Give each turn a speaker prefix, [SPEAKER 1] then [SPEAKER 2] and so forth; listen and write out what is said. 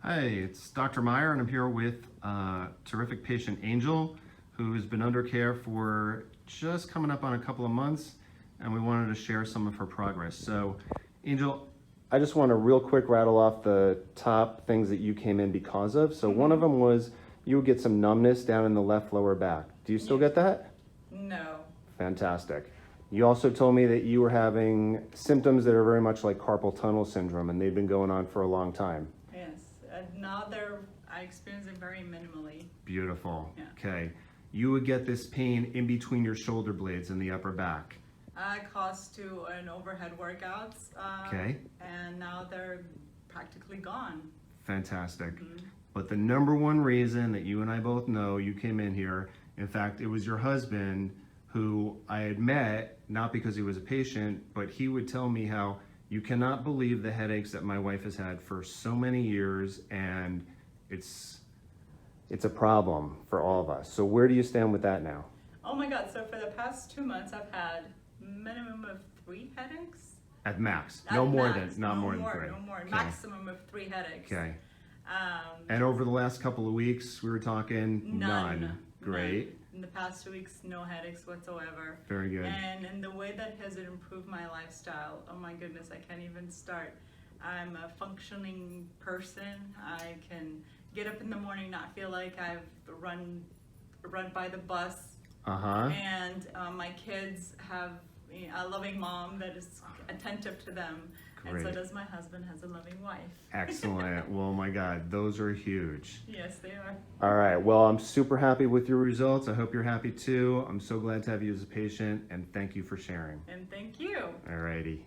[SPEAKER 1] Hi, it's Dr. Meyer, and I'm here with terrific patient Angel, who's been under care for just coming up on a couple of months, and we wanted to share some of her progress. So, Angel, I just want to real quick rattle off the top things that you came in because of. So one of them was you would get some numbness down in the left lower back. Do you still get that?
[SPEAKER 2] No.
[SPEAKER 1] Fantastic. You also told me that you were having symptoms that are very much like carpal tunnel syndrome, and they've been going on for a long time.
[SPEAKER 2] Yes. Now I experience it very minimally.
[SPEAKER 1] Beautiful.
[SPEAKER 2] Yeah.
[SPEAKER 1] Okay. You would get this pain in between your shoulder blades in the upper back.
[SPEAKER 2] Caused to an overhead workouts.
[SPEAKER 1] Okay.
[SPEAKER 2] And now they're practically gone.
[SPEAKER 1] Fantastic. But the number one reason that you and I both know you came in here, in fact, it was your husband who I had met, not because he was a patient, but he would tell me how you cannot believe the headaches that my wife has had for so many years, and it's a problem for all of us. So where do you stand with that now?
[SPEAKER 2] Oh my God. So for the past 2 months, I've had minimum of 3 headaches.
[SPEAKER 1] At max.
[SPEAKER 2] At
[SPEAKER 1] No more
[SPEAKER 2] max.
[SPEAKER 1] than, not
[SPEAKER 2] No
[SPEAKER 1] more than
[SPEAKER 2] more,
[SPEAKER 1] 3.
[SPEAKER 2] No more.
[SPEAKER 1] Okay.
[SPEAKER 2] Maximum of 3 headaches.
[SPEAKER 1] Okay. And over the last couple of weeks, we were talking none. Great.
[SPEAKER 2] None. In the past 2 weeks, no headaches whatsoever.
[SPEAKER 1] Very good.
[SPEAKER 2] And the way that has improved my lifestyle, oh my goodness, I can't even start. I'm a functioning person. I can get up in the morning, not feel like I've run by the bus. And my kids have a loving mom that is attentive to them.
[SPEAKER 1] Great.
[SPEAKER 2] And so does my husband, has a loving wife.
[SPEAKER 1] Excellent. Well, my God, those are huge.
[SPEAKER 2] Yes, they are.
[SPEAKER 1] All right. Well, I'm super happy with your results. I hope you're happy too. I'm so glad to have you as a patient, and thank you for sharing.
[SPEAKER 2] And thank you.
[SPEAKER 1] All righty.